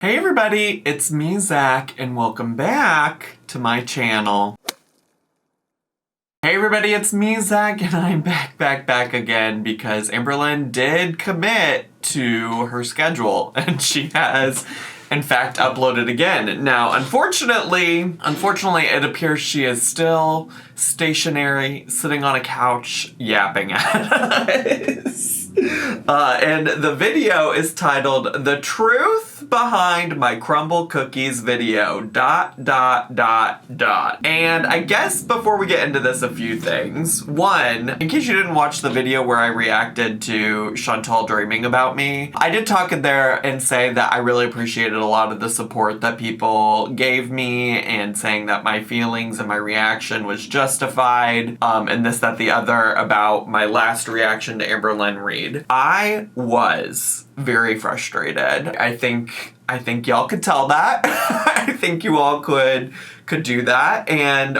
Hey everybody, it's me, Zach, and welcome back to my channel. Hey everybody, it's me, Zach, and I'm back again because Amberlynn did commit to her schedule, and she has, in fact, uploaded again. Now, unfortunately, it appears she is still stationary, sitting on a couch, yapping at us. And the video is titled "The Truth Behind My Crumble Cookies Video, ... And I guess before we get into this, a few things. One, in case you didn't watch the video where I reacted to Chantal dreaming about me, I did talk in there and say that I really appreciated a lot of the support that people gave me and saying that my feelings and my reaction was justified, and this, that, the other about my last reaction to Amberlynn Reed. I was very frustrated. I think y'all could tell that. I think you all could do that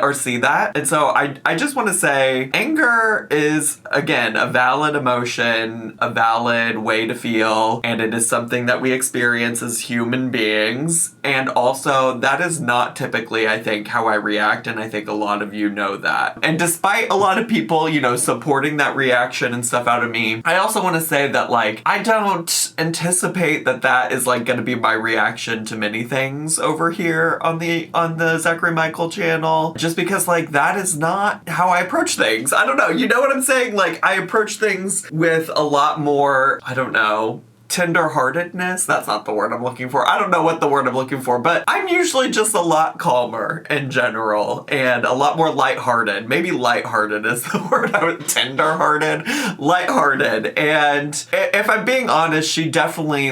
or see that. And so I just want to say anger is, again, a valid emotion, a valid way to feel, and it is something that we experience as human beings. And also that is not typically, I think, how I react, and I think a lot of you know that. And despite a lot of people, supporting that reaction and stuff out of me, I also want to say that, I don't anticipate that is going to be my reaction to many things over here on the Zachary channel, just because that is not how I approach things. I don't know, you know what I'm saying? I approach things with a lot more, I don't know, tender-heartedness. That's not the word I'm looking for. I don't know what the word I'm looking for, but I'm usually just a lot calmer in general and a lot more lighthearted. Maybe lighthearted is the word. Tender-hearted, lighthearted. And if I'm being honest, she definitely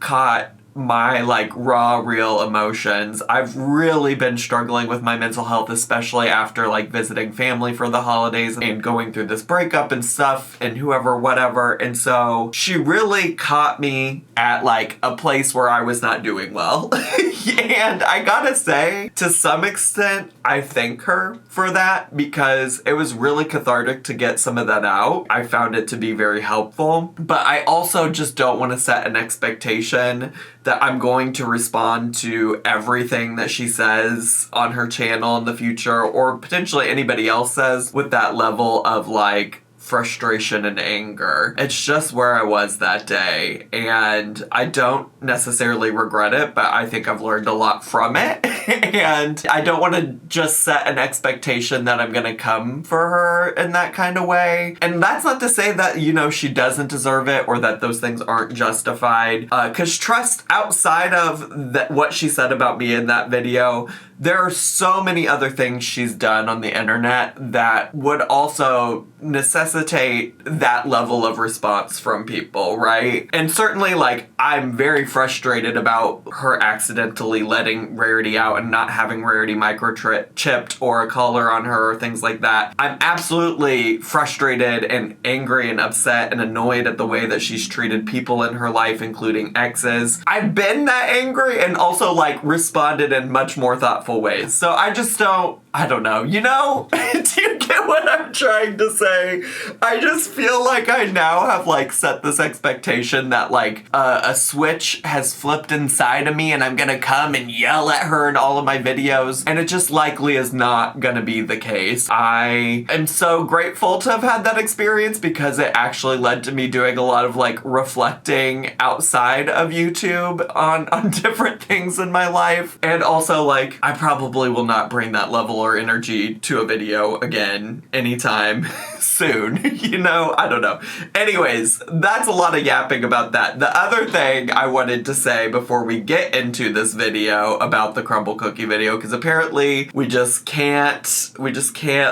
caught my raw, real emotions. I've really been struggling with my mental health, especially after visiting family for the holidays and going through this breakup and stuff and whatever. And so she really caught me at a place where I was not doing well. And I gotta say, to some extent, I thank her for that because it was really cathartic to get some of that out. I found it to be very helpful, but I also just don't want to set an expectation that I'm going to respond to everything that she says on her channel in the future, or potentially anybody else says, with that level of frustration and anger. It's just where I was that day, and I don't necessarily regret it, but I think I've learned a lot from it. And I don't want to just set an expectation that I'm gonna come for her in that kind of way. And that's not to say that, she doesn't deserve it or that those things aren't justified. Because trust, outside of what she said about me in that video, there are so many other things she's done on the internet that would also necessitate that level of response from people, right? And certainly, I'm very frustrated about her accidentally letting Rarity out and not having Rarity microchipped or a collar on her or things like that. I'm absolutely frustrated and angry and upset and annoyed at the way that she's treated people in her life, including exes. I've been that angry and also responded in much more thoughtful ways. So I don't know, do you get what I'm trying to say? I just feel like I now have set this expectation that a switch has flipped inside of me and I'm gonna come and yell at her in all of my videos, and it just likely is not gonna be the case. I am so grateful to have had that experience because it actually led to me doing a lot of reflecting outside of YouTube on different things in my life, and also I probably will not bring that level or energy to a video again anytime soon. I don't know. Anyways, that's a lot of yapping about that. The other thing I wanted to say before we get into this video about the crumble cookie video, because apparently we just can't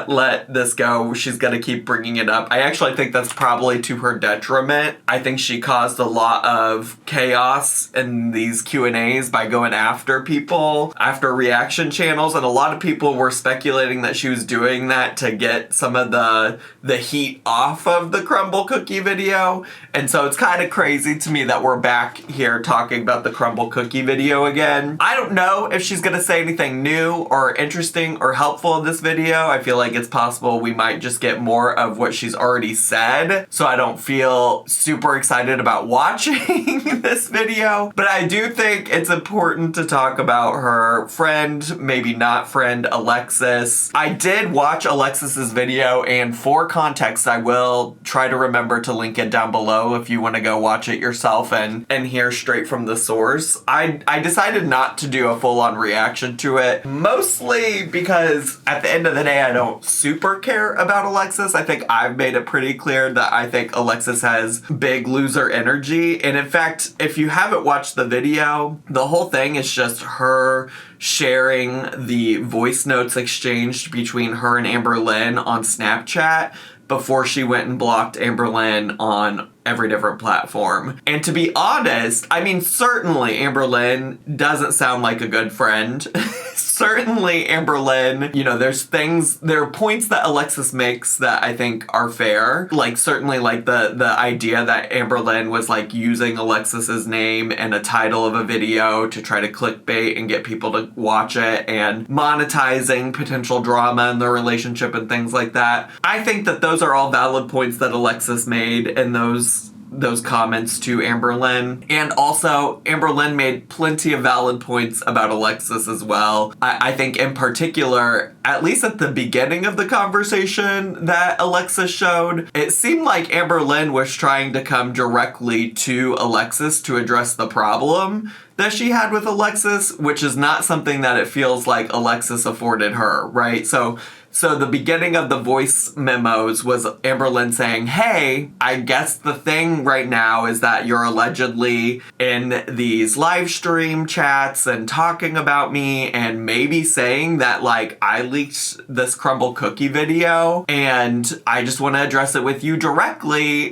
let this go. She's gonna keep bringing it up. I actually think that's probably to her detriment. I think she caused a lot of chaos in these Q&As by going after people, after reaction channels, and a lot of people were speculating that she was doing that to get some of the the heat off of the crumble cookie video. And so it's kind of crazy to me that we're back here talking about the crumble cookie video again. I don't know if she's gonna say anything new or interesting or helpful in this video. I feel like it's possible we might just get more of what she's already said, so I don't feel super excited about watching this video. But I do think it's important to talk about her friend, maybe not friend, Alexis. I did watch Alexis's video, and for context, I will try to remember to link it down below if you want to go watch it yourself and hear straight from the source. I decided not to do a full-on reaction to it, mostly because at the end of the day, I don't super care about Alexis. I think I've made it pretty clear that I think Alexis has big loser energy. And in fact, if you haven't watched the video, the whole thing is just her sharing the voice notes exchanged between her and Amberlynn on Snapchat before she went and blocked Amberlynn on every different platform. And to be honest, I mean, certainly Amberlynn doesn't sound like a good friend. Certainly Amberlynn, you know, there are points that Alexis makes that I think are fair. Like, certainly like the idea that Amberlynn was like using Alexis's name and a title of a video to try to clickbait and get people to watch it, and monetizing potential drama in the relationship and things like that. I think that those are all valid points that Alexis made in those comments to Amberlynn. And also, Amberlynn made plenty of valid points about Alexis as well. I think in particular, at least at the beginning of the conversation that Alexis showed, it seemed like Amberlynn was trying to come directly to Alexis to address the problem that she had with Alexis, which is not something that it feels like Alexis afforded her, right? So the beginning of the voice memos was Amberlynn saying, hey, I guess the thing right now is that you're allegedly in these live stream chats and talking about me and maybe saying that, like, I leaked this crumble cookie video, and I just want to address it with you directly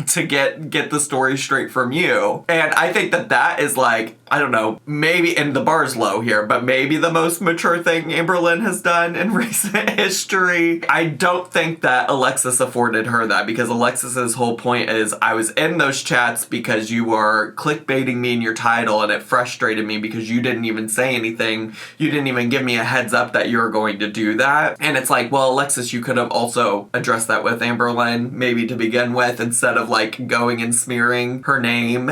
to get the story straight from you. And I think that is, like, I don't know, maybe, and the bar's low here, but maybe the most mature thing Amberlynn has done in recent history. I don't think that Alexis afforded her that, because Alexis's whole point is, I was in those chats because you were clickbaiting me in your title, and it frustrated me because you didn't even say anything. You didn't even give me a heads up that you were going to do that. And it's like, well, Alexis, you could have also addressed that with Amberlynn, maybe to begin with, instead of like going and smearing her name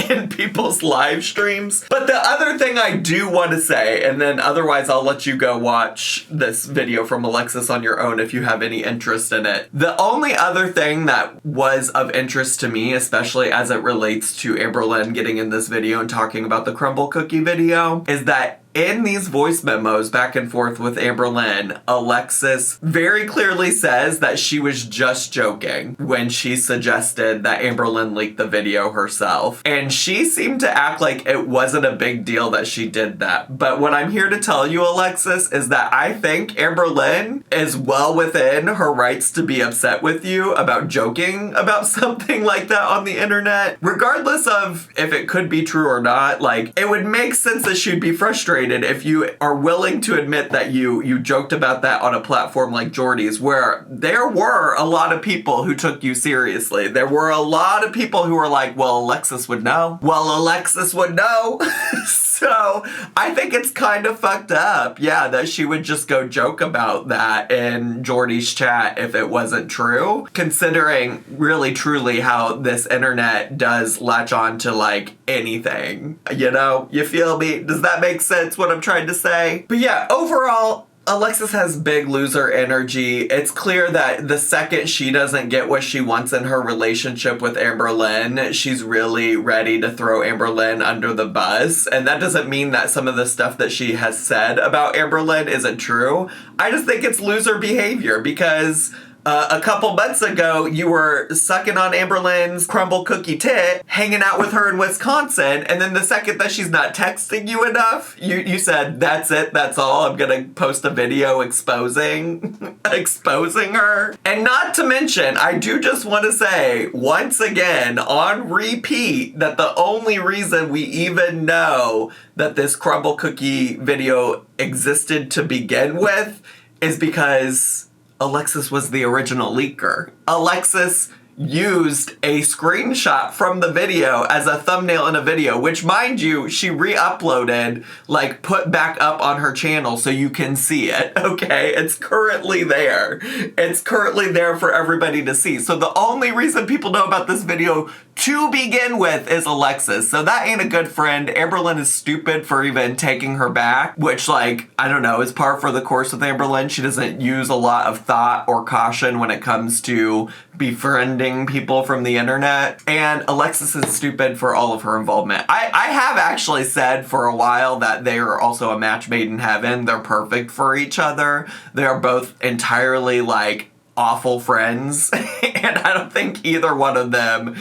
in people's live streams. But the other thing I do want to say, and then otherwise I'll let you go watch this video from Alexis on your own if you have any interest in it. The only other thing that was of interest to me, especially as it relates to Amberlynn getting in this video and talking about the crumble cookie video, is that in these voice memos back and forth with Amberlynn, Alexis very clearly says that she was just joking when she suggested that Amberlynn leaked the video herself. And she seemed to act like it wasn't a big deal that she did that. But what I'm here to tell you, Alexis, is that I think Amberlynn is well within her rights to be upset with you about joking about something like that on the internet. Regardless of if it could be true or not, like, it would make sense that she'd be frustrated if you are willing to admit that you joked about that on a platform like Jordy's, where there were a lot of people who took you seriously. There were a lot of people who were like, well, Alexis would know. Well, Alexis would know. So I think it's kind of fucked up, yeah, that she would just go joke about that in Jordy's chat if it wasn't true, considering really truly how this internet does latch on to like anything, you know? You feel me? Does that make sense what I'm trying to say? But yeah, overall, Alexis has big loser energy. It's clear that the second she doesn't get what she wants in her relationship with Amberlynn, she's really ready to throw Amberlynn under the bus. And that doesn't mean that some of the stuff that she has said about Amberlynn isn't true. I just think it's loser behavior, because a couple months ago, you were sucking on Amberlynn's crumble cookie tit, hanging out with her in Wisconsin, and then the second that she's not texting you enough, you said, that's it, that's all, I'm gonna post a video exposing her. And not to mention, I do just want to say, once again, on repeat, that the only reason we even know that this crumble cookie video existed to begin with is because Alexis was the original leaker. Alexis used a screenshot from the video as a thumbnail in a video, which, mind you, she re-uploaded, like, put back up on her channel so you can see it, okay? It's currently there. It's currently there for everybody to see. So the only reason people know about this video to begin with is Alexis. So that ain't a good friend. Amberlynn is stupid for even taking her back, which, like, I don't know, is par for the course with Amberlynn. She doesn't use a lot of thought or caution when it comes to befriending people from the internet. And Alexis is stupid for all of her involvement. I have actually said for a while that they are also a match made in heaven. They're perfect for each other. They are both entirely, like, awful friends, and I don't think either one of them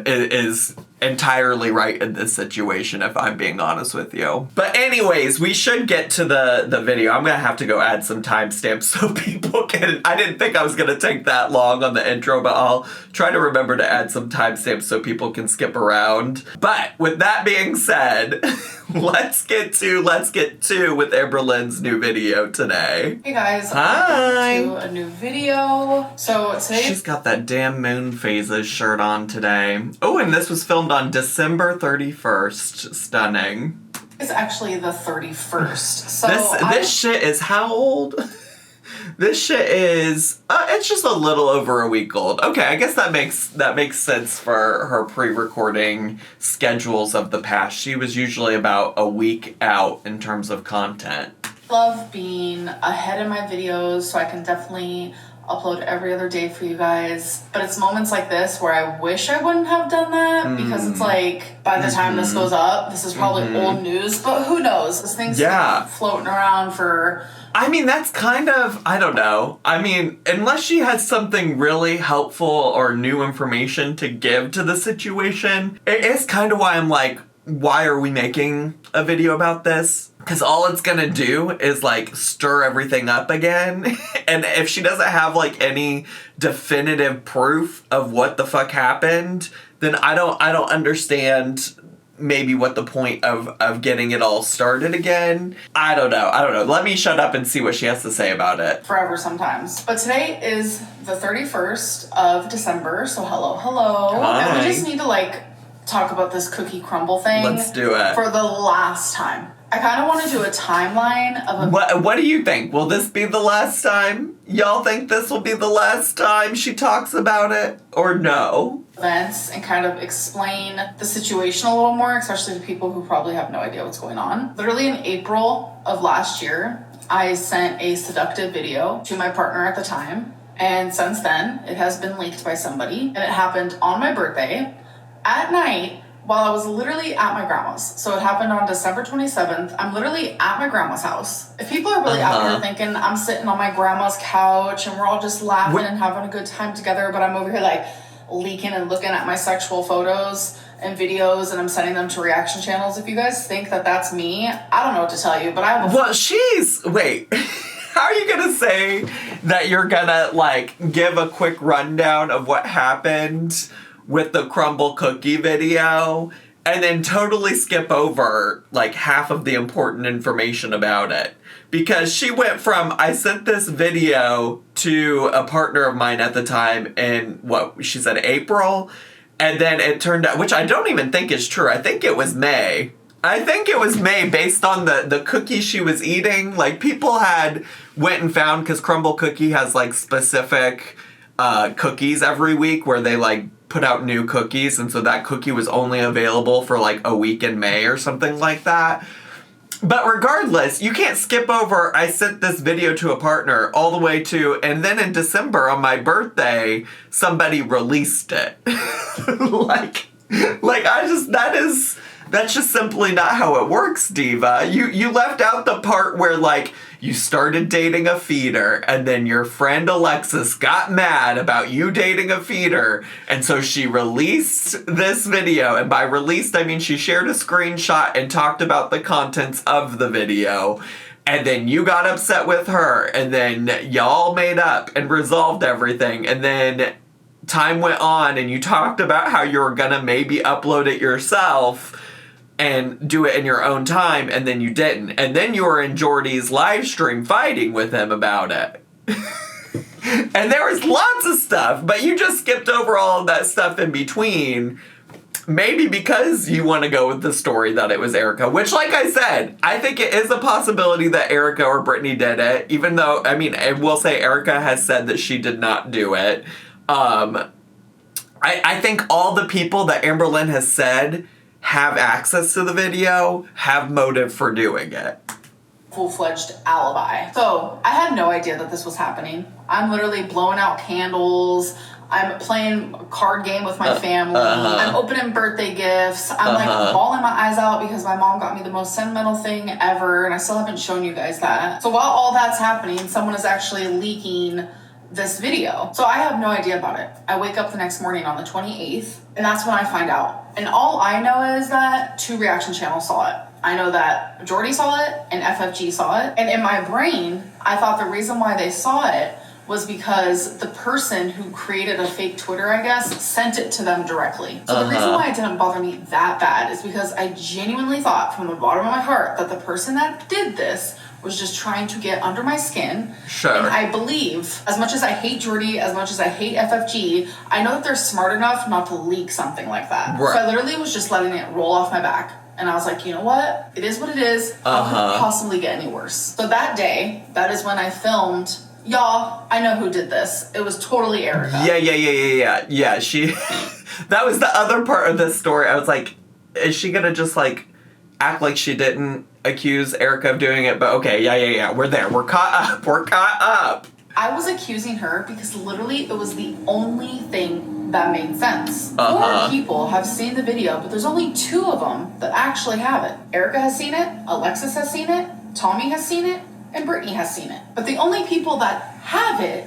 is entirely right in this situation, if I'm being honest with you. But anyways, we should get to the video. I'm gonna have to go add some timestamps so people can... I didn't think I was gonna take that long on the intro, but I'll try to remember to add some timestamps so people can skip around. But with that being said, let's get to with Amberlynn's new video today. Hey guys, hi. welcome to a new video. So today she's got that damn moon phases shirt on today. Oh, and this was filmed on December 31st. Stunning. It's actually the 31st. So this shit is how old? This shit is it's just a little over a week old. Okay, I guess that makes sense for her pre-recording schedules of the past. She was usually about a week out in terms of content. I love being ahead in my videos, so I can definitely upload every other day for you guys. But it's moments like this where I wish I wouldn't have done that, because it's like, by the time this goes up, this is probably old news, but who knows? This thing's floating around for... I mean, that's kind of, I don't know. I mean, unless she has something really helpful or new information to give to the situation, it is kind of why I'm like, why are we making a video about this? Because all it's gonna do is, like, stir everything up again. And if she doesn't have, like, any definitive proof of what the fuck happened, then I don't understand maybe what the point of getting it all started again. I don't know. Let me shut up and see what she has to say about it. Forever sometimes. But today is the 31st of December, so hello. Hi. And we just need to, like, talk about this cookie crumble thing. Let's do it. For the last time. I kind of want to do a timeline of What do you think? Will this be the last time? Y'all think this will be the last time she talks about it? Or no? Events and kind of explain the situation a little more, especially to people who probably have no idea what's going on. Literally in April of last year, I sent a seductive video to my partner at the time. And since then, it has been leaked by somebody. And it happened on my birthday at night, while I was literally at my grandma's. So it happened on December 27th. I'm literally at my grandma's house. If people are really out here thinking I'm sitting on my grandma's couch and we're all just laughing and having a good time together, but I'm over here like leaking and looking at my sexual photos and videos and I'm sending them to reaction channels. If you guys think that that's me, I don't know what to tell you, but I have a... Well, wait. How are you gonna say that you're gonna, like, give a quick rundown of what happened with the crumble cookie video, and then totally skip over, like, half of the important information about it? Because she went from, I sent this video to a partner of mine at the time in, what, she said April? And then it turned out, which I don't even think is true, I think it was May. I think it was May based on the cookies she was eating. Like, people had went and found, because Crumble Cookie has, like, specific cookies every week where they, like, put out new cookies, and so that cookie was only available for like a week in May or something like that. But regardless, you can't skip over I sent this video to a partner all the way to, and then in December on my birthday, somebody released it. That's just simply not how it works, Diva. You left out the part where, like, you started dating a feeder, and then your friend Alexis got mad about you dating a feeder, and so she released this video, and by released, I mean she shared a screenshot and talked about the contents of the video, and then you got upset with her, and then y'all made up and resolved everything, and then time went on, and you talked about how you were gonna maybe upload it yourself, and do it in your own time, and then you didn't. And then you were in Jordy's live stream fighting with him about it. And there was lots of stuff, but you just skipped over all of that stuff in between. Maybe because you want to go with the story that it was Erica, which, like I said, I think it is a possibility that Erica or Brittany did it, even though, I mean, I will say Erica has said that she did not do it. I think all the people that Amberlynn has said have access to the video, have motive for doing it. Full-fledged alibi. So I had no idea that this was happening. I'm literally blowing out candles. I'm playing a card game with my family. I'm opening birthday gifts. I'm like bawling my eyes out because my mom got me the most sentimental thing ever, and I still haven't shown you guys that. So while all that's happening, someone is actually leaking this video. So I have no idea about it. I wake up the next morning on the 28th, and that's when I find out. And all I know is that 2 reaction channels saw it. I know that Jordy saw it and FFG saw it. And in my brain, I thought the reason why they saw it was because the person who created a fake Twitter, I guess, sent it to them directly. So the reason why it didn't bother me that bad is because I genuinely thought from the bottom of my heart that the person that did this was just trying to get under my skin. Sure. And I believe, as much as I hate Jordy, as much as I hate FFG, I know that they're smart enough not to leak something like that. Right. So I literally was just letting it roll off my back. And I was like, you know what? It is what it is. How could it possibly get any worse? So that day, that is when I filmed. Y'all, I know who did this. It was totally Erica. Yeah, she... That was the other part of this story. I was like, is she gonna just, like, act like she didn't accuse Erica of doing it? But okay, yeah. We're there. We're caught up. I was accusing her because literally it was the only thing that made sense. 4 people have seen the video, but there's only 2 of them that actually have it. Erica has seen it, Alexis has seen it, Tommy has seen it, and Brittany has seen it. But the only people that have it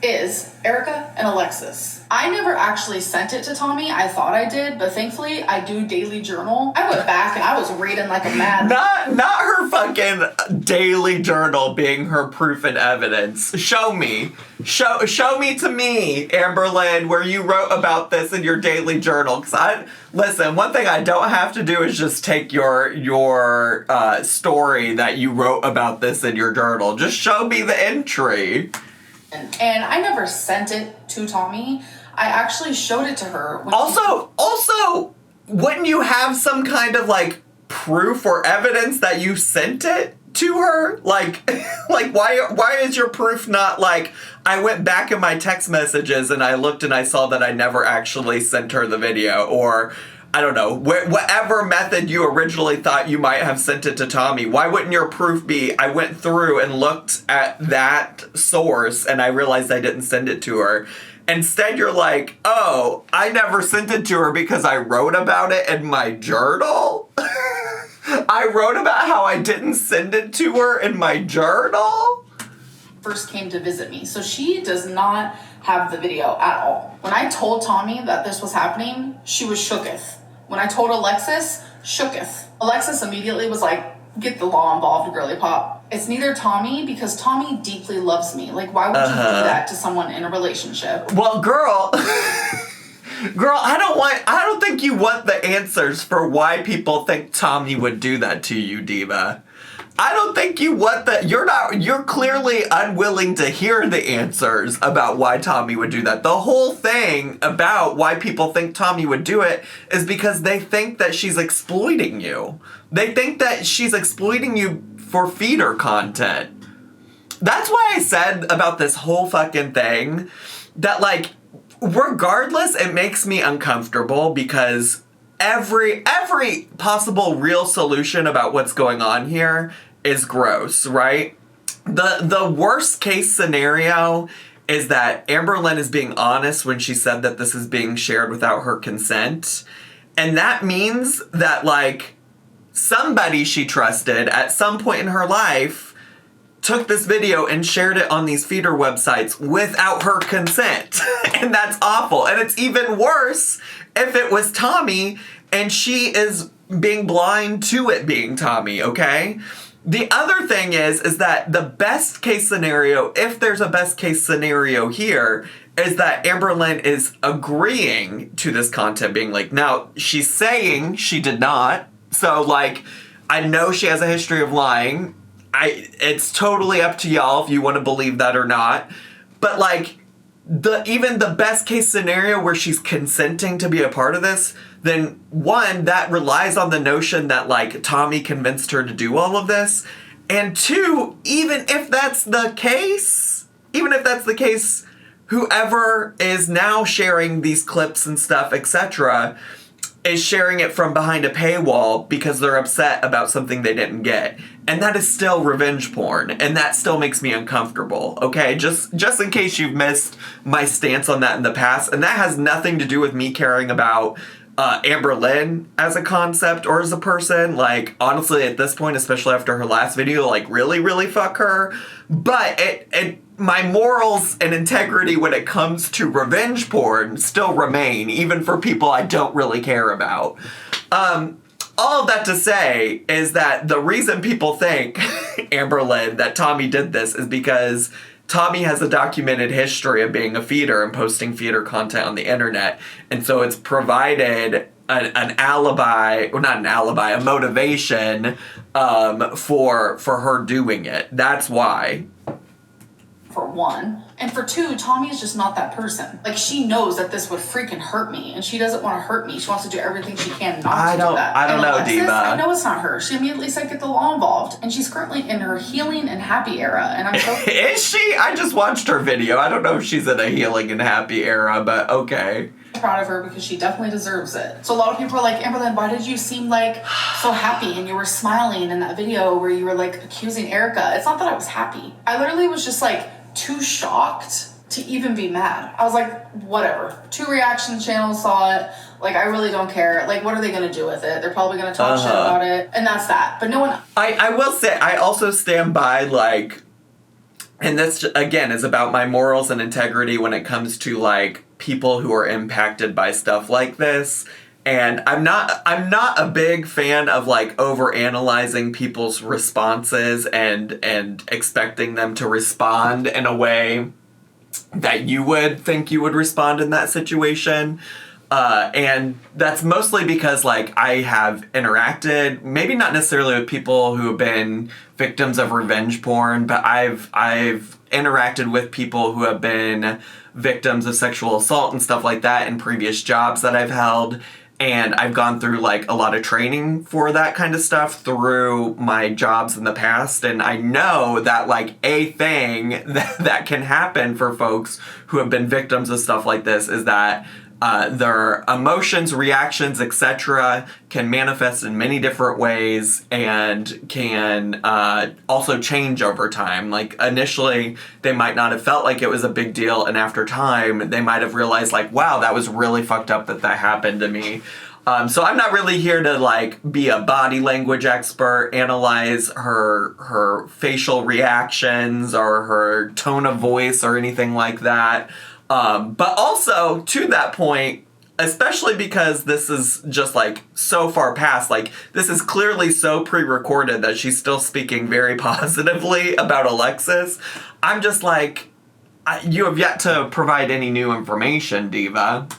is Erica and Alexis. I never actually sent it to Tommy. I thought I did, but thankfully I do daily journal. I went back and I was reading like a mad... Not her fucking daily journal being her proof and evidence. Show me. Show me to me, Amberlynn, where you wrote about this in your daily journal. Listen, one thing I don't have to do is just take your story that you wrote about this in your journal. Just show me the entry. And I never sent it to Tommy. I actually showed it to her. Also, wouldn't you have some kind of, like, proof or evidence that you sent it to her? Like why is your proof not, like, I went back in my text messages and I looked and I saw that I never actually sent her the video, or... I don't know, whatever method you originally thought you might have sent it to Tommy, why wouldn't your proof be, I went through and looked at that source and I realized I didn't send it to her? Instead, you're like, oh, I never sent it to her because I wrote about it in my journal? I wrote about how I didn't send it to her in my journal? First came to visit me. So she does not have the video at all. When I told Tommy that this was happening, she was shooketh. When I told Alexis, shooketh. Alexis immediately was like, get the law involved, girly pop. It's neither Tommy, because Tommy deeply loves me. Like, why would you do that to someone in a relationship? Well, girl, I don't think you want the answers for why people think Tommy would do that to you, Diva. I don't think you want that. You're clearly unwilling to hear the answers about why Tommy would do that. The whole thing about why people think Tommy would do it is because they think that she's exploiting you. They think that she's exploiting you for feeder content. That's why I said about this whole fucking thing that, like, regardless, it makes me uncomfortable because every possible real solution about what's going on here is gross, right? The worst case scenario is that Amberlynn is being honest when she said that this is being shared without her consent. And that means that, like, somebody she trusted at some point in her life took this video and shared it on these feeder websites without her consent. And that's awful. And it's even worse if it was Tommy and she is being blind to it being Tommy, okay? The other thing is that the best case scenario, if there's a best case scenario here, is that Amberlynn is agreeing to this content being like, now she's saying she did not. So, like, I know she has a history of lying. It's totally up to y'all if you want to believe that or not. But like, even the best case scenario where she's consenting to be a part of this, then one, that relies on the notion that like Tommy convinced her to do all of this. And two, even if that's the case, whoever is now sharing these clips and stuff, etc., is sharing it from behind a paywall because they're upset about something they didn't get. And that is still revenge porn. And that still makes me uncomfortable, okay? Just in case you've missed my stance on that in the past. And that has nothing to do with me caring about Amberlynn as a concept or as a person. Like, honestly, at this point, especially after her last video, like, really, really fuck her. But my morals and integrity when it comes to revenge porn still remain, even for people I don't really care about. All of that to say is that the reason people think, Amberlynn, that Tommy did this is because Tommy has a documented history of being a feeder and posting feeder content on the internet. And so it's provided an alibi, or not an alibi, a motivation for her doing it. That's why. For one. And for two, Tommy is just not that person. Like, she knows that this would freaking hurt me, and she doesn't want to hurt me. She wants to do everything she can not to do that. I don't know, Alexis, Diva. I know it's not her. She immediately said get the law involved. And she's currently in her healing and happy era. And I'm so... Is she? I just watched her video. I don't know if she's in a healing and happy era, but okay. Proud of her because she definitely deserves it. So a lot of people are like, Amberlynn, why did you seem like so happy and you were smiling in that video where you were like accusing Erica? It's not that I was happy. I literally was just like too shocked to even be mad. I was like, whatever. 2 reaction channels saw it. Like, I really don't care. Like, what are they gonna do with it? They're probably gonna talk shit about it. And that's that. But no one... I will say, I also stand by, like... And this, again, is about my morals and integrity when it comes to, like, people who are impacted by stuff like this. And I'm not a big fan of, like, overanalyzing people's responses and expecting them to respond in a way that you would think you would respond in that situation. And that's mostly because, like, I have interacted, maybe not necessarily with people who have been victims of revenge porn, but I've interacted with people who have been victims of sexual assault and stuff like that in previous jobs that I've held. And I've gone through, like, a lot of training for that kind of stuff through my jobs in the past. And I know that, like, a thing that can happen for folks who have been victims of stuff like this is that their emotions, reactions, etc. can manifest in many different ways and can also change over time. Like, initially, they might not have felt like it was a big deal, and after time, they might have realized, like, wow, that was really fucked up that happened to me. So I'm not really here to, like, be a body language expert, analyze her facial reactions or her tone of voice or anything like that. But also, to that point, especially because this is just, like, so far past, like, this is clearly so pre-recorded that she's still speaking very positively about Alexis, I'm just like, you have yet to provide any new information, Diva.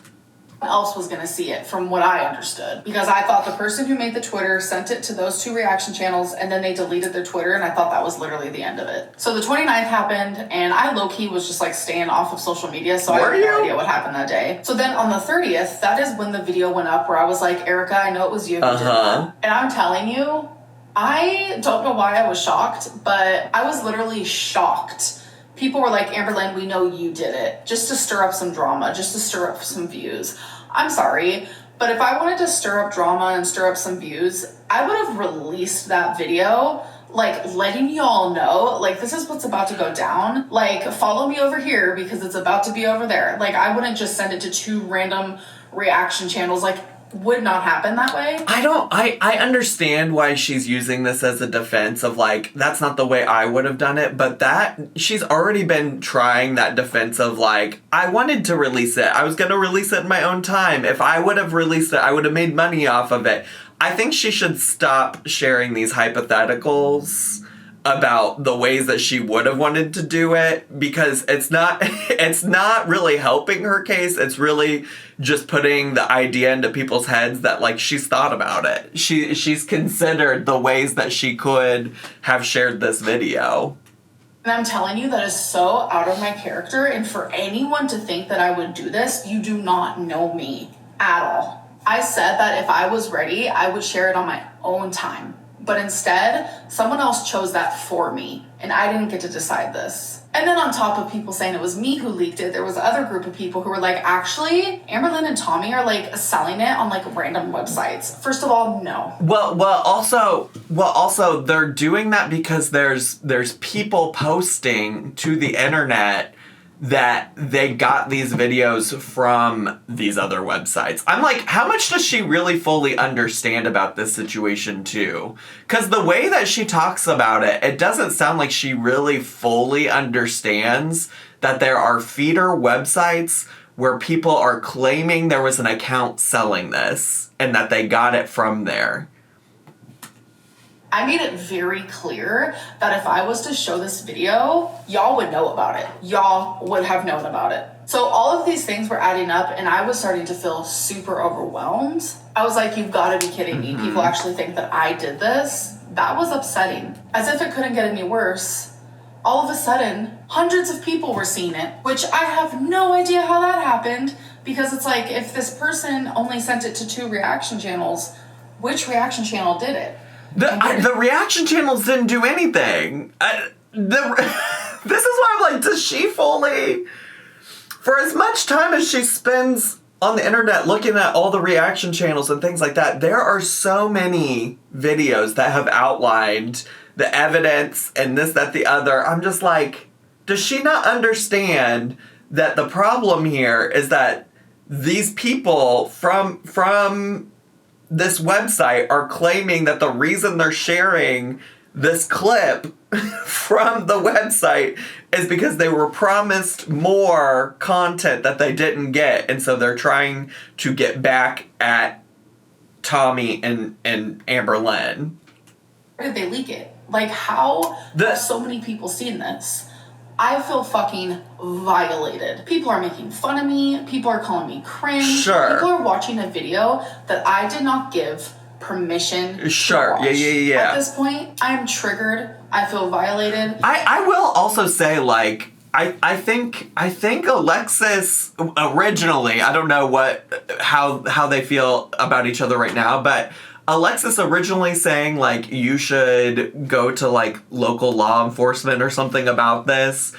Else was gonna see it from what I understood, because I thought the person who made the Twitter sent it to those 2 reaction channels and then they deleted their Twitter, and I thought that was literally the end of it. So the 29th happened, and I low-key was just like staying off of social media, so I have no idea what happened that day. So then on the 30th, that is when the video went up where I was like, Erica, I know it was you who did that. And I'm telling you, I don't know why I was shocked, but I was literally shocked. People were like, Amberlynn, we know you did it, just to stir up some drama, just to stir up some views. I'm sorry, but if I wanted to stir up drama and stir up some views, I would have released that video, like, letting y'all know, like, this is what's about to go down. Like, follow me over here because it's about to be over there. Like, I wouldn't just send it to 2 random reaction channels. Like, would not happen that way. I understand why she's using this as a defense of, like, that's not the way I would have done it, but that, she's already been trying that defense of, like, I wanted to release it. I was going to release it in my own time. If I would have released it, I would have made money off of it. I think she should stop sharing these hypotheticals about the ways that she would have wanted to do it, because it's not really helping her case. It's really just putting the idea into people's heads that, like, she's thought about it. She's considered the ways that she could have shared this video. And I'm telling you, that is so out of my character. And for anyone to think that I would do this, you do not know me at all. I said that if I was ready, I would share it on my own time. But instead, someone else chose that for me. And I didn't get to decide this. And then on top of people saying it was me who leaked it, there was another group of people who were like, actually, Amberlynn and Tommy are like selling it on like random websites. First of all, no. Well, also they're doing that because there's people posting to the internet that they got these videos from these other websites. I'm like, how much does she really fully understand about this situation too? Because the way that she talks about it, it doesn't sound like she really fully understands that there are feeder websites where people are claiming there was an account selling this and that they got it from there. I made it very clear that if I was to show this video, y'all would know about it. Y'all would have known about it. So all of these things were adding up and I was starting to feel super overwhelmed. I was like, you've got to be kidding me. People actually think that I did this. That was upsetting. As if it couldn't get any worse. All of a sudden, hundreds of people were seeing it, which I have no idea how that happened, because it's like, if this person only sent it to 2 reaction channels, which reaction channel did it? The reaction channels didn't do anything. This is why I'm like, does she fully, for as much time as she spends on the internet looking at all the reaction channels and things like that, there are so many videos that have outlined the evidence and this, that, the other. I'm just like, does she not understand that the problem here is that these people from this website are claiming that the reason they're sharing this clip from the website is because they were promised more content that they didn't get, and so they're trying to get back at Tommy and Amberlynn. Where did they leak it? Like, how have so many people seen this? I feel fucking violated. People are making fun of me. People are calling me cringe. Sure. People are watching a video that I did not give permission to watch. Yeah. At this point, I'm triggered. I feel violated. I will also say, like, I think Alexis originally, I don't know how they feel about each other right now, but Alexis originally saying, like, you should go to, like, local law enforcement or something about this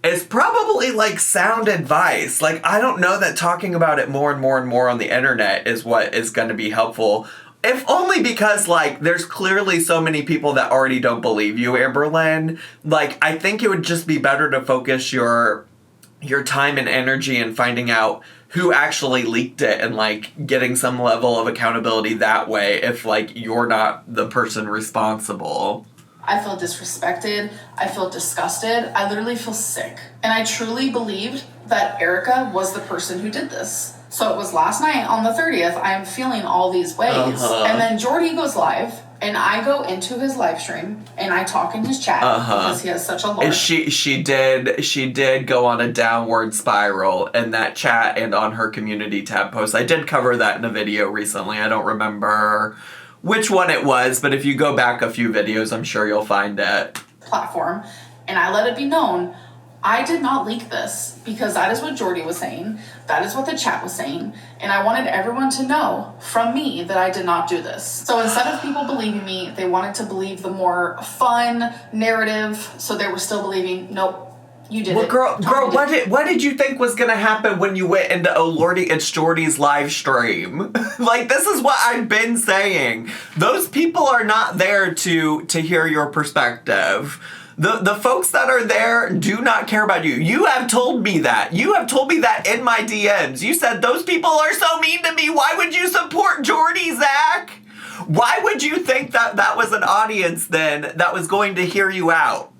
is probably, like, sound advice. Like, I don't know that talking about it more and more and more on the internet is what is going to be helpful. If only because, like, there's clearly so many people that already don't believe you, Amberlynn. Like, I think it would just be better to focus your time and energy in finding out who actually leaked it and, like, getting some level of accountability that way if, like, you're not the person responsible. I feel disrespected. I feel disgusted. I literally feel sick. And I truly believed that Erica was the person who did this. So it was last night on the 30th, I am feeling all these ways. And then Jordy goes live, and I go into his live stream, and I talk in his chat because he has such a large... She did go on a downward spiral in that chat and on her community tab post. I did cover that in a video recently. I don't remember which one it was, but if you go back a few videos, I'm sure you'll find it. Platform, and I let it be known, I did not leak this because that is what Jordy was saying. That is what the chat was saying. And I wanted everyone to know from me that I did not do this. So instead of people believing me, they wanted to believe the more fun narrative. So they were still believing, nope, you did it. Girl, what did you think was going to happen when you went into Oh Lordy, It's Jordy's live stream? Like, this is what I've been saying. Those people are not there to hear your perspective. The folks that are there do not care about you. You have told me that. You have told me that in my DMs. You said, those people are so mean to me. Why would you support Jordy, Zach? Why would you think that was an audience then that was going to hear you out?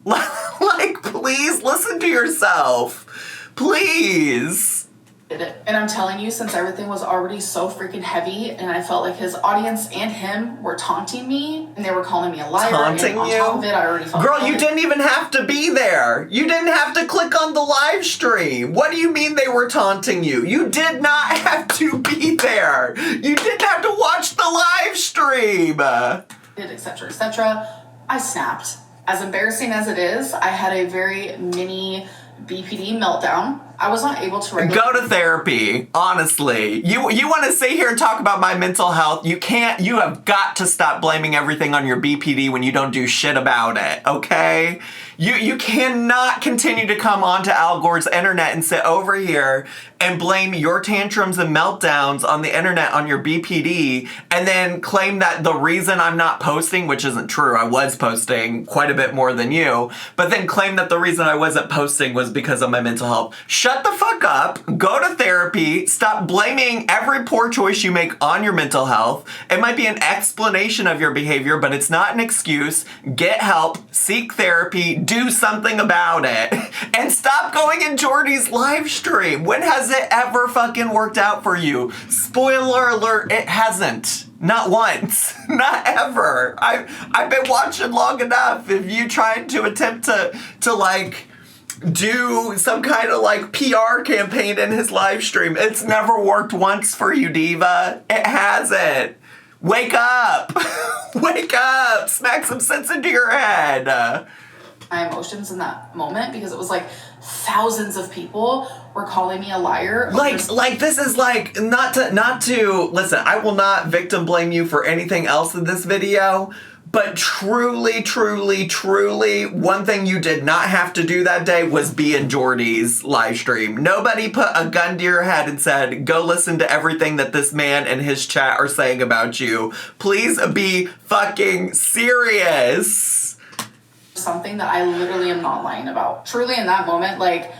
Like, please listen to yourself. Please. And I'm telling you, since everything was already so freaking heavy, and I felt like his audience and him were taunting me, and they were calling me a liar. Taunting and on you? top of it, I already felt Girl, you didn't even have to be there. You didn't have to click on the live stream. What do you mean they were taunting you? You did not have to be there. You didn't have to watch the live stream. etc., etc. I snapped. As embarrassing as it is, I had a very mini BPD meltdown. I was not able to Go to therapy, honestly. You want to sit here and talk about my mental health? You can't. You have got to stop blaming everything on your BPD when you don't do shit about it, okay? You cannot continue to come onto Al Gore's internet and sit over here and blame your tantrums and meltdowns on the internet on your BPD and then claim that the reason I'm not posting, which isn't true, I was posting quite a bit more than you, but then claim that the reason I wasn't posting was because of my mental health. Shut the fuck up, go to therapy, stop blaming every poor choice you make on your mental health. It might be an explanation of your behavior, but it's not an excuse. Get help, seek therapy, do something about it, and stop going in Jordy's live stream. When has it ever fucking worked out for you? Spoiler alert, it hasn't. Not once. Not ever. I've been watching long enough. If you tried to attempt to like do some kind of like PR campaign in his live stream, it's never worked once for you, diva. It hasn't. Wake up. Wake up. Smack some sense into your head. My emotions in that moment, because it was like thousands of people were calling me a liar. Like this is like not to listen, I will not victim blame you for anything else in this video, but truly, one thing you did not have to do that day was be in Jordy's live stream. Nobody put a gun to your head and said, go listen to everything that this man and his chat are saying about you. Please be fucking serious. Something that I literally am not lying about. Truly in that moment, like,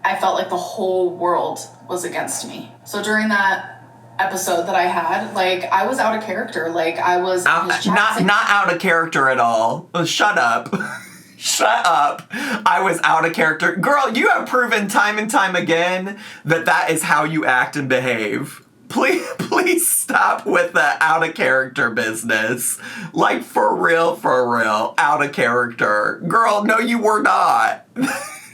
I felt like the whole world was against me. So during that episode that I had, like, I was out of character. Like, I was not out of character at all. Shut up. Shut up. I was out of character. Girl, you have proven time and time again that is how you act and behave. Please stop with the out of character business. Like, for real, out of character. Girl, no, you were not.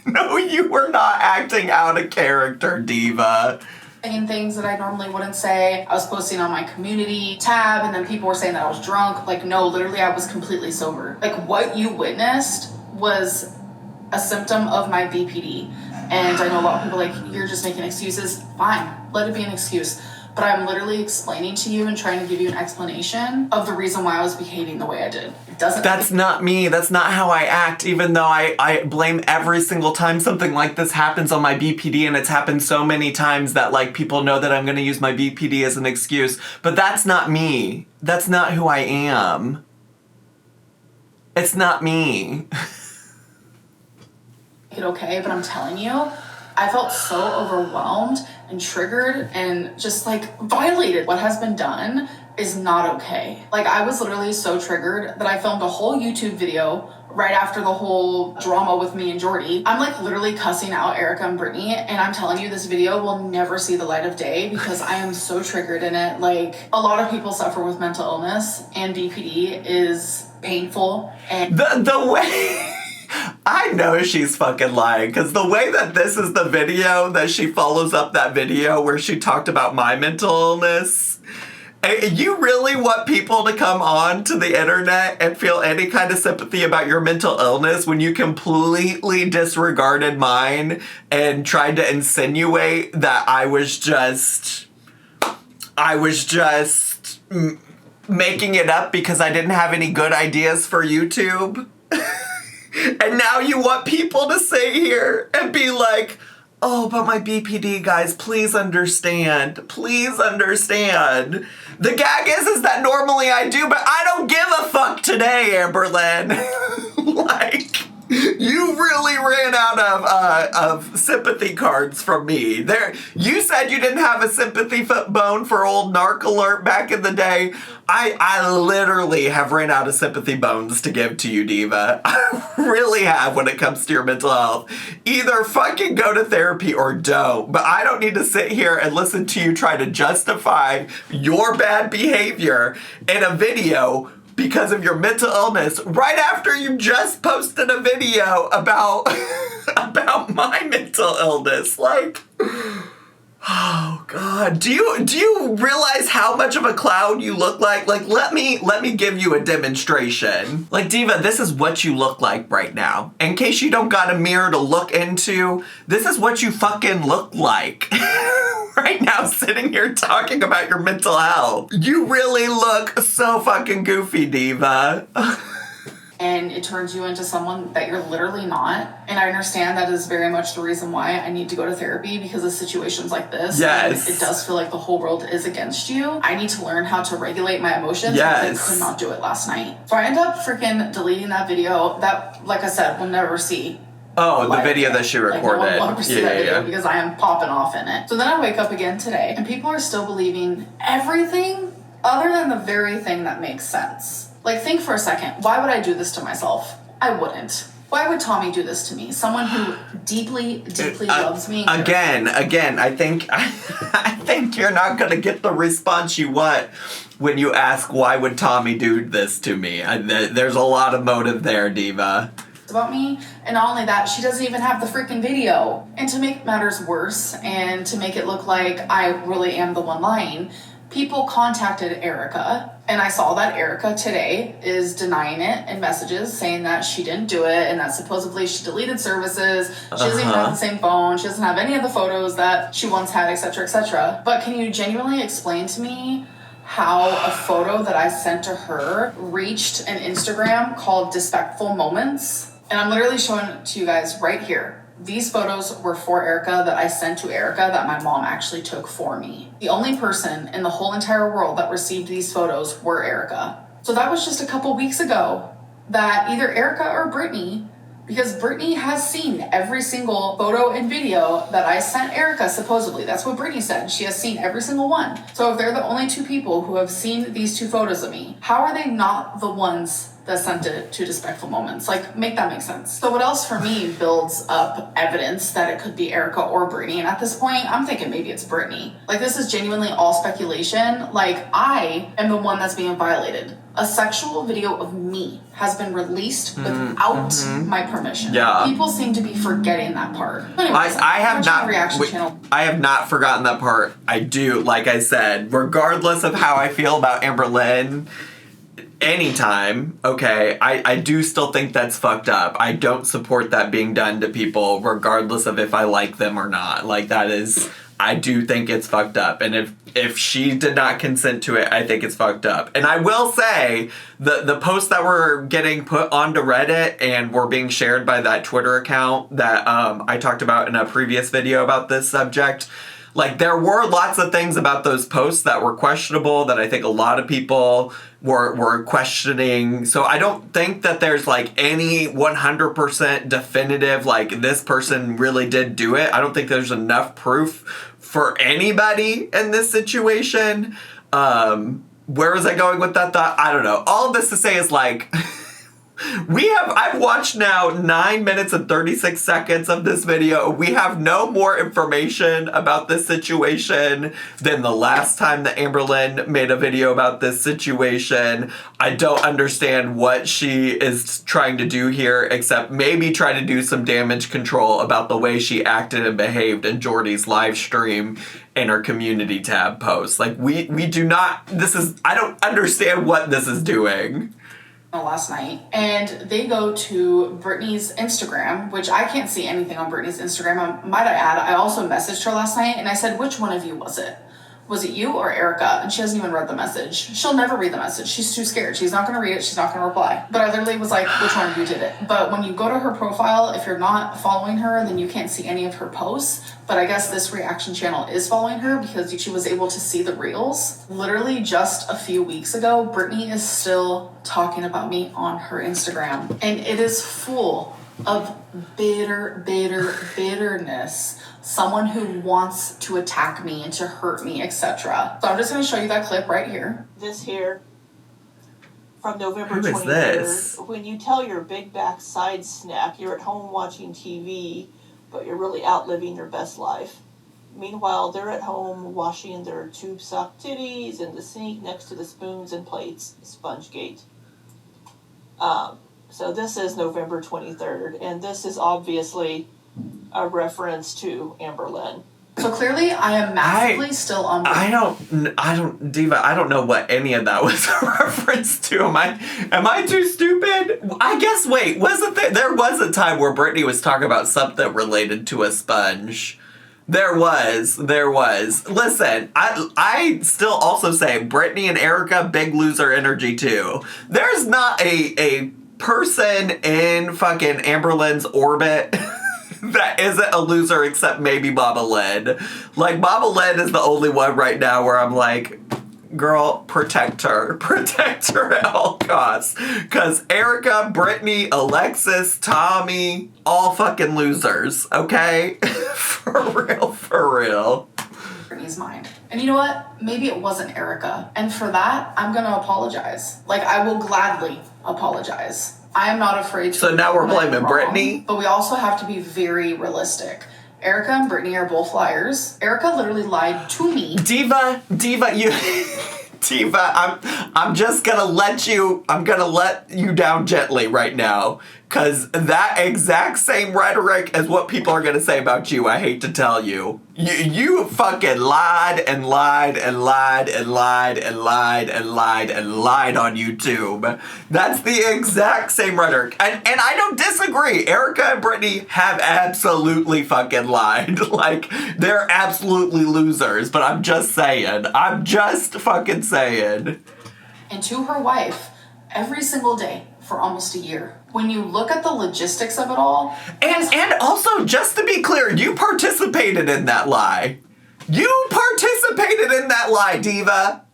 No, you were not acting out of character, diva. Saying things that I normally wouldn't say. I was posting on my community tab, and then people were saying that I was drunk. Like, no, literally, I was completely sober. Like, what you witnessed was a symptom of my BPD. And I know a lot of people are like, you're just making excuses. Fine, let it be an excuse. But I'm literally explaining to you and trying to give you an explanation of the reason why I was behaving the way I did. That's not me. That's not how I act, even though I blame every single time something like this happens on my BPD, and it's happened so many times that, like, people know that I'm going to use my BPD as an excuse. But that's not me. That's not who I am. It's not me. Okay, but I'm telling you, I felt so overwhelmed and triggered and just like violated. What has been done is not okay. Like, I was literally so triggered that I filmed a whole YouTube video right after the whole drama with me and Jordy. I'm like literally cussing out Erica and Brittany, and I'm telling you, this video will never see the light of day because I am so triggered in it. Like, a lot of people suffer with mental illness, and BPD is painful. And the way I know she's fucking lying, because the way that this is the video that she follows up that video where she talked about my mental illness, you really want people to come on to the internet and feel any kind of sympathy about your mental illness when you completely disregarded mine and tried to insinuate that I was just making it up because I didn't have any good ideas for YouTube? And now you want people to sit here and be like, oh, but my BPD, guys, please understand. Please understand. The gag is that normally I do, but I don't give a fuck today, Amberlynn. Like, you really ran out of sympathy cards from me. You said you didn't have a sympathy bone for old Narc Alert back in the day. I literally have ran out of sympathy bones to give to you, diva. I really have when it comes to your mental health. Either fucking go to therapy or don't. But I don't need to sit here and listen to you try to justify your bad behavior in a video because of your mental illness right after you just posted a video about my mental illness. Like, oh God. Do you realize how much of a clown you look like? Like, let me give you a demonstration. Like, Diva, this is what you look like right now. In case you don't got a mirror to look into, this is what you fucking look like. Right now, sitting here talking about your mental health. You really look so fucking goofy, Diva. And it turns you into someone that you're literally not. And I understand that is very much the reason why I need to go to therapy, because of situations like this. Yes. It does feel like the whole world is against you. I need to learn how to regulate my emotions. Yes. Because I could not do it last night. So I end up freaking deleting that video that, like I said, we'll never see. Oh, the video that she recorded. Like, no one will ever see that video because I am popping off in it. So then I wake up again today, and people are still believing everything other than the very thing that makes sense. Like, think for a second. Why would I do this to myself? I wouldn't. Why would Tommy do this to me? Someone who deeply, deeply loves me. Again, I think you're not gonna get the response you want when you ask, why would Tommy do this to me? There's a lot of motive there, Diva. About me, and not only that, she doesn't even have the freaking video. And to make matters worse, and to make it look like I really am the one lying, people contacted Erica, and I saw that Erica today is denying it in messages, saying that she didn't do it, and that supposedly she deleted services, she doesn't even have the same phone, she doesn't have any of the photos that she once had, etc., etc. But can you genuinely explain to me how a photo that I sent to her reached an Instagram called Disrespectful Moments? And I'm literally showing it to you guys right here. These photos were for Erica that I sent to Erica that my mom actually took for me. The only person in the whole entire world that received these photos were Erica. So that was just a couple weeks ago that either Erica or Brittany, because Brittany has seen every single photo and video that I sent Erica, supposedly. That's what Brittany said. She has seen every single one. So if they're the only two people who have seen these two photos of me, how are they not the ones that sent it to Disrespectful Moments? Like, make that make sense. So what else for me builds up evidence that it could be Erica or Brittany? And at this point, I'm thinking maybe it's Brittany. Like, this is genuinely all speculation. Like, I am the one that's being violated. A sexual video of me has been released without my permission. Yeah. People seem to be forgetting that part. Anyways, I have not. Reaction channel. I have not forgotten that part. I do, like I said, regardless of how I feel about Amberlynn, anytime, okay, I do still think that's fucked up. I don't support that being done to people, regardless of if I like them or not. Like, that is, I do think it's fucked up. And if she did not consent to it, I think it's fucked up. And I will say, the posts that were getting put onto Reddit and were being shared by that Twitter account that I talked about in a previous video about this subject, like, there were lots of things about those posts that were questionable, that I think a lot of people were questioning. So I don't think that there's, like, any 100% definitive, like, this person really did do it. I don't think there's enough proof for anybody in this situation. Where was I going with that thought? I don't know. All of this to say is, like, I've watched now 9 minutes and 36 seconds of this video. We have no more information about this situation than the last time that Amberlynn made a video about this situation. I don't understand what she is trying to do here, except maybe try to do some damage control about the way she acted and behaved in Jordy's live stream and her community tab post. Like, we do not, I don't understand what this is doing. Last night, and they go to Brittany's Instagram, which I can't see anything on Brittany's Instagram. Might I add, I also messaged her last night and I said, which one of you was it? Was it you or Erica? And she hasn't even read the message. She'll never read the message. She's too scared. She's not going to read it. She's not going to reply. But I literally was like, which one of you did it? But when you go to her profile, if you're not following her, then you can't see any of her posts. But I guess this reaction channel is following her because she was able to see the reels. Literally just a few weeks ago, Brittany is still talking about me on her Instagram. And it is full of bitterness. Someone who wants to attack me and to hurt me, etc. So I'm just going to show you that clip right here. This here from November 23rd. Who is this? When you tell your big back side snack you're at home watching TV, but you're really out living your best life. Meanwhile, they're at home washing their tube sock titties in the sink next to the spoons and plates. Spongegate. So this is November 23rd, and this is obviously a reference to Amberlynn. So clearly, I am massively still on board. Diva, I don't know what any of that was a reference to. Am I too stupid? I guess, wait, there was a time where Brittany was talking about something related to a sponge. There was. Listen, I still also say Brittany and Erica, big loser energy too. There's not a person in fucking Amberlynn'S orbit that isn't a loser except maybe Mama Lynn. Like, Mama Lynn is the only one right now where I'm like, girl, protect her at all costs. Because Erica, Brittany, Alexis, Tommy, all fucking losers, okay? For real. Brittany's mind. And you know what? Maybe it wasn't Erica. And for that, I'm gonna apologize. Like, I will gladly apologize. I am not afraid to. So now we're blaming Brittany? But we also have to be very realistic. Erica and Brittany are both liars. Erica literally lied to me. Diva, I'm just gonna let you down gently right now. Cause that exact same rhetoric is what people are gonna say about you, I hate to tell you. You fucking lied and lied and lied and lied and lied and lied and lied on YouTube. That's the exact same rhetoric. And I don't disagree. Erica and Brittany have absolutely fucking lied. Like, they're absolutely losers, but I'm just fucking saying. And to her wife, every single day for almost a year. When you look at the logistics of it all. And also, just to be clear, you participated in that lie. You participated in that lie, Diva.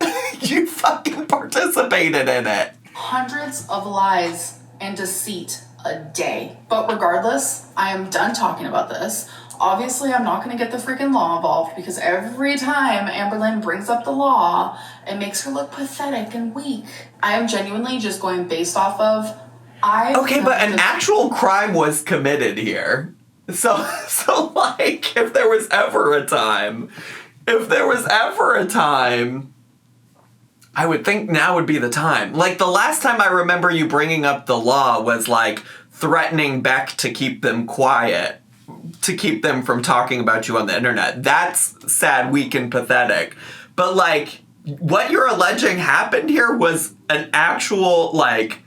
You fucking participated in it. Hundreds of lies and deceit a day. But regardless, I am done talking about this. Obviously, I'm not going to get the freaking law involved because every time Amberlynn brings up the law, it makes her look pathetic and weak. I am genuinely just going based off of but an actual crime was committed here. So like, if there was ever a time, I would think now would be the time. Like, the last time I remember you bringing up the law was, like, threatening Beck to keep them quiet, to keep them from talking about you on the internet. That's sad, weak, and pathetic. But, like, what you're alleging happened here was an actual, like,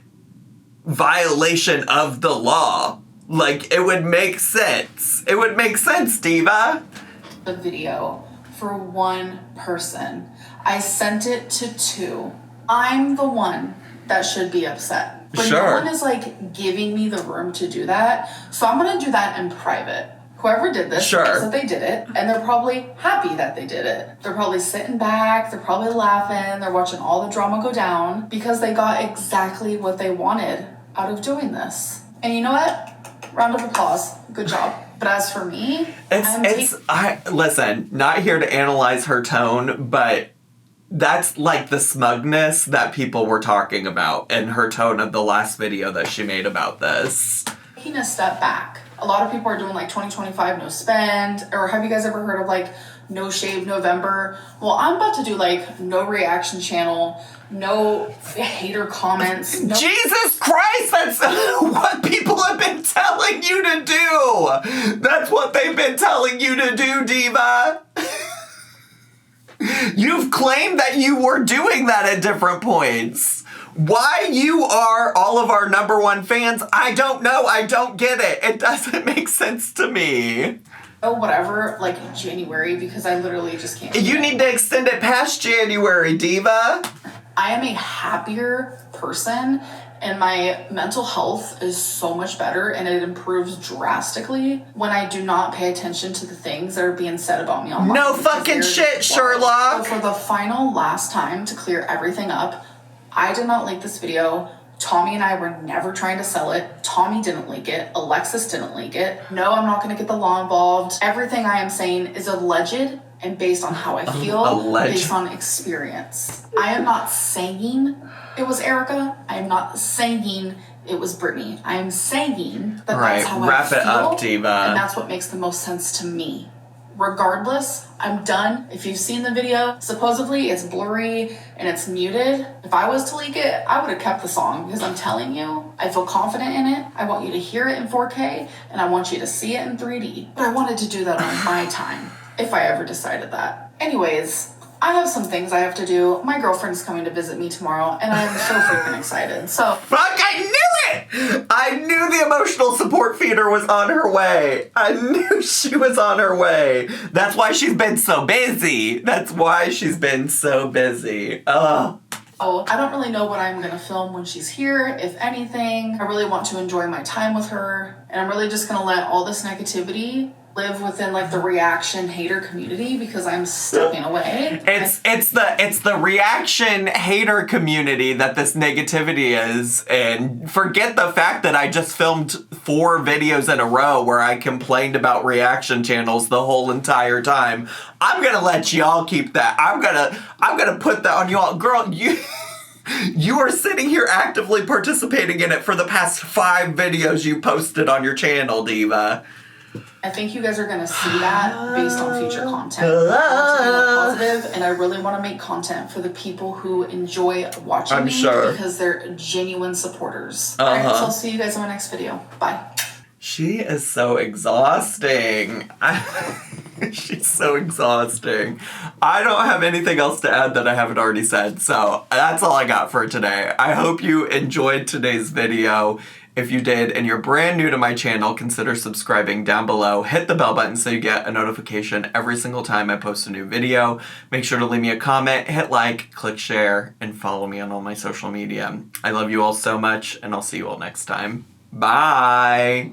violation of the law. Like, it would make sense. It would make sense, Diva. The video for one person. I sent it to 2. I'm the one that should be upset. But sure. No one is, like, giving me the room to do that. So I'm going to do that in private. Whoever did this knows that they did it, and they're probably happy that they did it. They're probably sitting back, they're probably laughing, they're watching all the drama go down because they got exactly what they wanted out of doing this. And you know what? Round of applause. Good job. But as for me, listen, not here to analyze her tone, but that's like the smugness that people were talking about in her tone of the last video that she made about this. Taking a step back. A lot of people are doing like 2025 no spend, or have you guys ever heard of like no shave November? Well, I'm about to do like no reaction channel, no hater comments. Jesus Christ, that's what people have been telling you to do. That's what they've been telling you to do, Diva. You've claimed that you were doing that at different points. Why you are all of our #1 fans, I don't know. I don't get it. It doesn't make sense to me. Oh, whatever, like January, because I literally just can't. You need to extend it past January, Diva. I am a happier person, and my mental health is so much better, and it improves drastically when I do not pay attention to the things that are being said about me online. No fucking shit, Sherlock. So for the final last time to clear everything up, I did not leak this video. Tommy and I were never trying to sell it. Tommy didn't leak it. Alexis didn't leak it. No, I'm not going to get the law involved. Everything I am saying is alleged and based on how I feel, based on experience. I am not saying it was Erica. I am not saying it was Brittany. I am saying that that's how I feel. Wrap it up, Diva. And that's what makes the most sense to me. Regardless, I'm done. If you've seen the video, supposedly it's blurry and it's muted. If I was to leak it, I would have kept the song because I'm telling you, I feel confident in it. I want you to hear it in 4K and I want you to see it in 3D. But I wanted to do that on my time. if I ever decided that. Anyways, I have some things I have to do. My girlfriend's coming to visit me tomorrow, and I'm so freaking excited. So, fuck, I knew it! I knew the emotional support feeder was on her way. I knew she was on her way. That's why she's been so busy. That's why she's been so busy. Ugh. oh, I don't really know what I'm gonna film when she's here, if anything. I really want to enjoy my time with her, and I'm really just gonna let all this negativity live within like the reaction hater community because I'm stepping away. It's the reaction hater community that this negativity is, and forget the fact that I just filmed 4 videos in a row where I complained about reaction channels the whole entire time. I'm gonna let y'all keep that. I'm gonna put that on y'all. Girl, you are sitting here actively participating in it for the past 5 videos you posted on your channel, Diva. I think you guys are going to see that based on future content. I want to be more positive, and I really want to make content for the people who enjoy watching me because they're genuine supporters. Alright, so I'll see you guys in my next video. Bye. She is so exhausting. She's so exhausting. I don't have anything else to add that I haven't already said, so that's all I got for today. I hope you enjoyed today's video. If you did and you're brand new to my channel, consider subscribing down below. Hit the bell button so you get a notification every single time I post a new video. Make sure to leave me a comment, hit like, click share, and follow me on all my social media. I love you all so much, and I'll see you all next time. Bye!